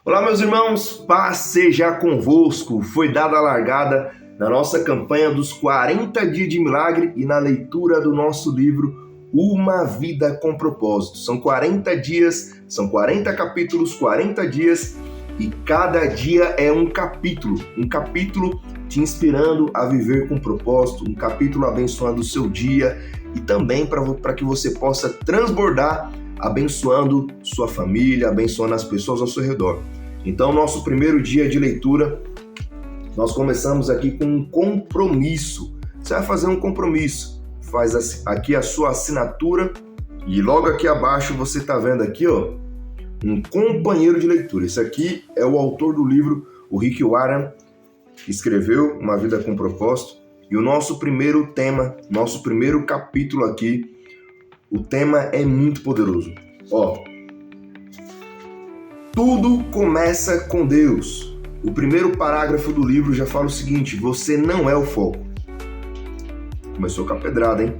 Olá, meus irmãos, paz seja convosco. Foi dada a largada na nossa campanha dos 40 dias de milagre e na leitura do nosso livro Uma Vida com Propósito. São 40 dias, são 40 capítulos, 40 dias e cada dia é um capítulo te inspirando a viver com propósito, um capítulo abençoando o seu dia e também para que você possa transbordar abençoando sua família, abençoando as pessoas ao seu redor. Então, nosso primeiro dia de leitura, nós começamos aqui com um compromisso. Você vai fazer um compromisso, faz aqui a sua assinatura e logo aqui abaixo você está vendo aqui, ó, um companheiro de leitura. Esse aqui é o autor do livro, o Rick Warren, que escreveu Uma Vida com Propósito. E o nosso primeiro tema, nosso primeiro capítulo aqui, o tema é muito poderoso. Ó, tudo começa com Deus. O primeiro parágrafo do livro já fala o seguinte: você não é o foco. Começou com a pedrada, hein?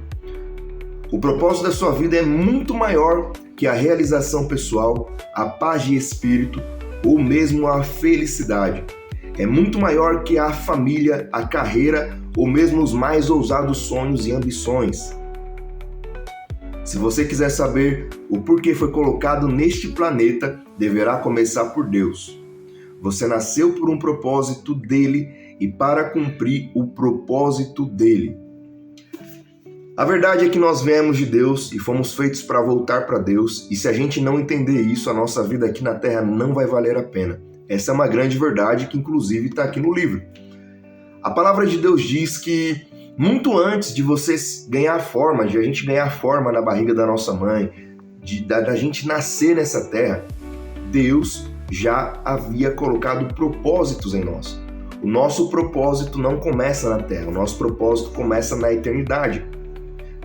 O propósito da sua vida é muito maior que a realização pessoal, a paz de espírito ou mesmo a felicidade. É muito maior que a família, a carreira ou mesmo os mais ousados sonhos e ambições. Se você quiser saber o porquê foi colocado neste planeta, deverá começar por Deus. Você nasceu por um propósito dele e para cumprir o propósito dele. A verdade é que nós viemos de Deus e fomos feitos para voltar para Deus, e se a gente não entender isso, a nossa vida aqui na Terra não vai valer a pena. Essa é uma grande verdade que inclusive está aqui no livro. A palavra de Deus diz que muito antes de você ganhar forma, de a gente ganhar forma na barriga da nossa mãe, da gente nascer nessa terra, Deus já havia colocado propósitos em nós. O nosso propósito não começa na terra, o nosso propósito começa na eternidade.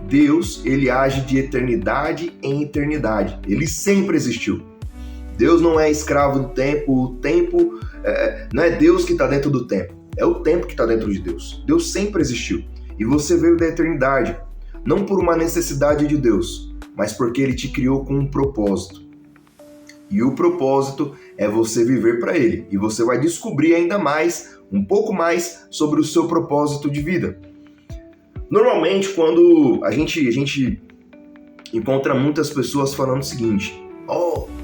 Deus, ele age de eternidade em eternidade. Ele sempre existiu. Deus não é escravo do tempo, o tempo não é Deus que está dentro do tempo, é o tempo que está dentro de Deus. Deus sempre existiu. E você veio da eternidade, não por uma necessidade de Deus, mas porque Ele te criou com um propósito. E o propósito é você viver para Ele. E você vai descobrir ainda mais, um pouco mais, sobre o seu propósito de vida. Normalmente, quando a gente encontra muitas pessoas falando o seguinte: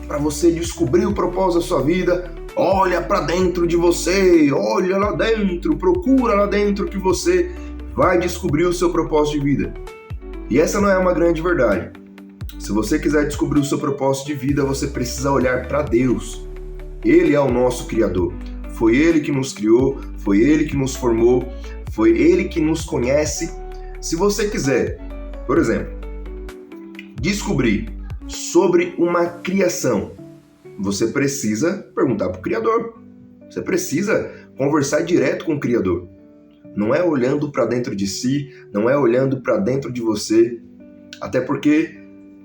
para você descobrir o propósito da sua vida, olha para dentro de você, olha lá dentro, procura lá dentro que você vai descobrir o seu propósito de vida. E essa não é uma grande verdade. Se você quiser descobrir o seu propósito de vida, você precisa olhar para Deus. Ele é o nosso Criador. Foi Ele que nos criou, foi Ele que nos formou, foi Ele que nos conhece. Se você quiser, por exemplo, descobrir sobre uma criação, você precisa perguntar para o Criador. Você precisa conversar direto com o Criador. Não é olhando para dentro de si, não é olhando para dentro de você, até porque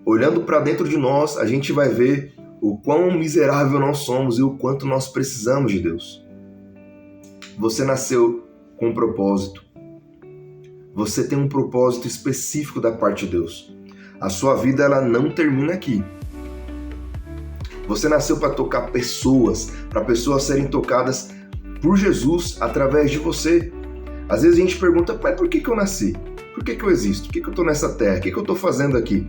olhando para dentro de nós, a gente vai ver o quão miserável nós somos e o quanto nós precisamos de Deus. Você nasceu com um propósito. Você tem um propósito específico da parte de Deus. A sua vida, ela não termina aqui. Você nasceu para tocar pessoas, para pessoas serem tocadas por Jesus através de você. Às vezes a gente pergunta: pai, por que eu nasci? Por que eu existo? Por que eu estou nessa terra? O que eu estou fazendo aqui?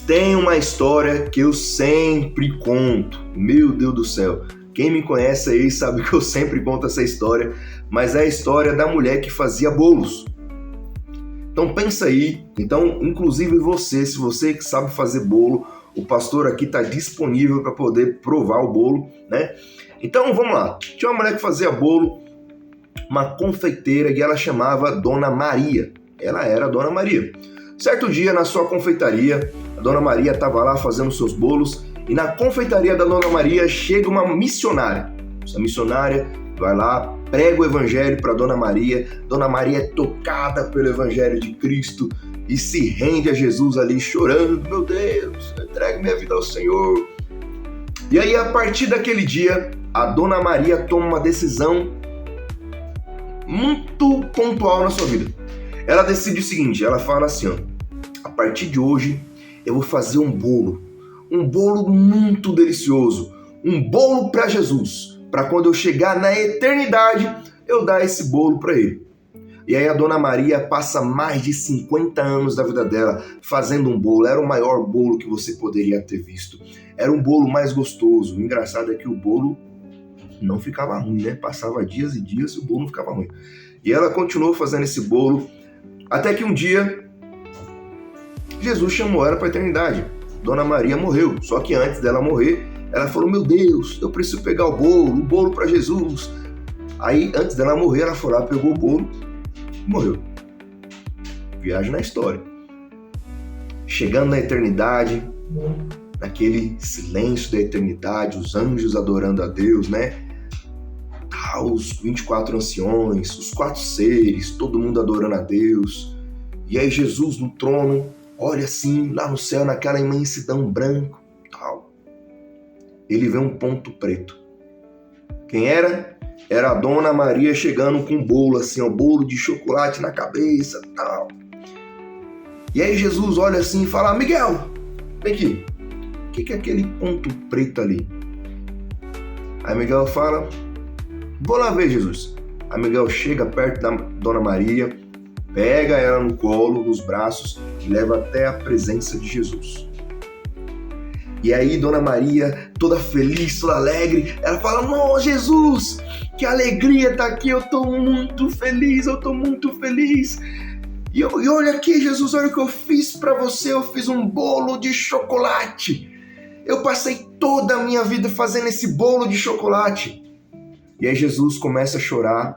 Tem uma história que eu sempre conto. Meu Deus do céu. Quem me conhece aí sabe que eu sempre conto essa história, mas é a história da mulher que fazia bolos. Então pensa aí, inclusive você, se você sabe fazer bolo, o pastor aqui está disponível para poder provar o bolo, né? Então vamos lá, tinha uma mulher que fazia bolo, uma confeiteira, e ela chamava Dona Maria. Ela era a Dona Maria. Certo dia, na sua confeitaria, a Dona Maria estava lá fazendo seus bolos, e na confeitaria da Dona Maria chega uma missionária. Essa missionária vai lá, prega o evangelho para Dona Maria. Dona Maria é tocada pelo evangelho de Cristo e se rende a Jesus ali chorando: meu Deus, entregue minha vida ao Senhor. E aí, a partir daquele dia, a Dona Maria toma uma decisão muito pontual na sua vida. Ela decide o seguinte, ela fala assim: a partir de hoje eu vou fazer um bolo muito delicioso, um bolo para Jesus, para quando eu chegar na eternidade, eu dar esse bolo para ele. E aí a Dona Maria passa mais de 50 anos da vida dela fazendo um bolo. Era o maior bolo que você poderia ter visto. Era um bolo mais gostoso. O engraçado é que o bolo não ficava ruim, né? Passava dias e dias e o bolo não ficava ruim. E ela continuou fazendo esse bolo até que um dia Jesus chamou ela para a eternidade. Dona Maria morreu. Só que antes dela morrer, ela falou: meu Deus, eu preciso pegar o bolo para Jesus. Aí, antes dela morrer, ela foi lá, pegou o bolo e morreu. Viagem na história. Chegando na eternidade, naquele silêncio da eternidade, os anjos adorando a Deus, né? Os 24 anciões, os 4 seres, todo mundo adorando a Deus. E aí Jesus no trono, olha assim, lá no céu, naquela imensidão branco, tal. Ele vê um ponto preto. Quem era? Era a Dona Maria chegando com um bolo assim, um bolo de chocolate na cabeça, tal. E aí Jesus olha assim e fala: Miguel, vem aqui. O que é aquele ponto preto ali? Aí Miguel fala: vou lá ver, Jesus. Aí Miguel chega perto da Dona Maria, pega ela no colo, nos braços e leva até a presença de Jesus. E aí Dona Maria, toda feliz, toda alegre, ela fala: não, Jesus, que alegria tá aqui, eu tô muito feliz, E olha aqui, Jesus, olha o que eu fiz pra você, eu fiz um bolo de chocolate. Eu passei toda a minha vida fazendo esse bolo de chocolate. E aí Jesus começa a chorar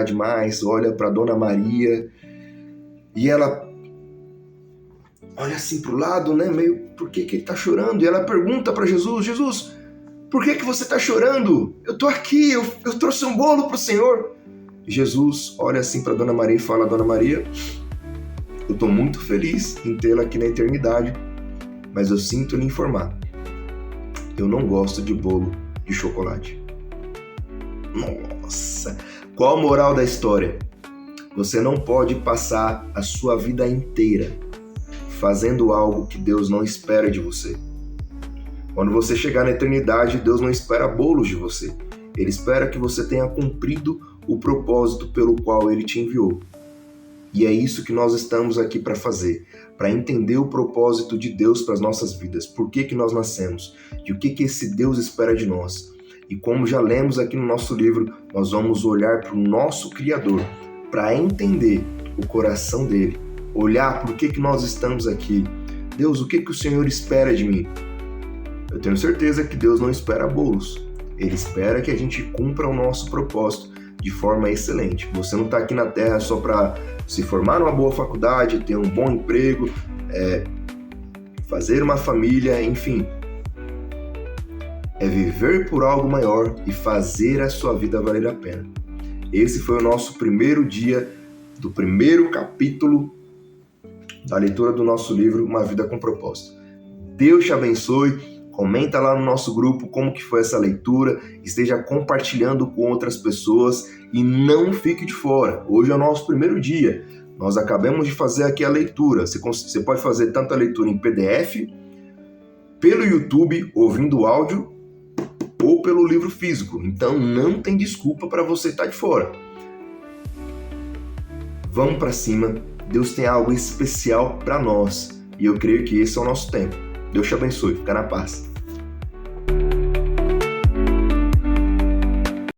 demais, olha para Dona Maria e ela olha assim pro lado, né, meio, por que ele tá chorando? E ela pergunta para Jesus: Jesus, por que você tá chorando? Eu tô aqui, eu trouxe um bolo pro Senhor. E Jesus olha assim para Dona Maria e fala: Dona Maria, eu tô muito feliz em tê-la aqui na eternidade, mas eu sinto lhe informar, eu não gosto de bolo de chocolate. Nossa! Qual a moral da história? Você não pode passar a sua vida inteira fazendo algo que Deus não espera de você. Quando você chegar na eternidade, Deus não espera bolos de você. Ele espera que você tenha cumprido o propósito pelo qual Ele te enviou. E é isso que nós estamos aqui para fazer, para entender o propósito de Deus para as nossas vidas, por que nós nascemos e o que esse Deus espera de nós. E como já lemos aqui no nosso livro, nós vamos olhar para o nosso Criador, para entender o coração dele, olhar por que nós estamos aqui. Deus, o que o Senhor espera de mim? Eu tenho certeza que Deus não espera bolos. Ele espera que a gente cumpra o nosso propósito de forma excelente. Você não está aqui na Terra só para se formar numa boa faculdade, ter um bom emprego, fazer uma família, enfim. É viver por algo maior e fazer a sua vida valer a pena. Esse foi o nosso primeiro dia do primeiro capítulo da leitura do nosso livro Uma Vida com Propósito. Deus te abençoe. Comenta lá no nosso grupo como que foi essa leitura, esteja compartilhando com outras pessoas e não fique de fora. Hoje é o nosso primeiro dia. Nós acabamos de fazer aqui a leitura. Você pode fazer tanto a leitura em PDF, pelo YouTube, ouvindo o áudio, ou pelo livro físico. Então não tem desculpa para você estar de fora. Vamos para cima. Deus tem algo especial para nós. E eu creio que esse é o nosso tempo. Deus te abençoe. Fica na paz.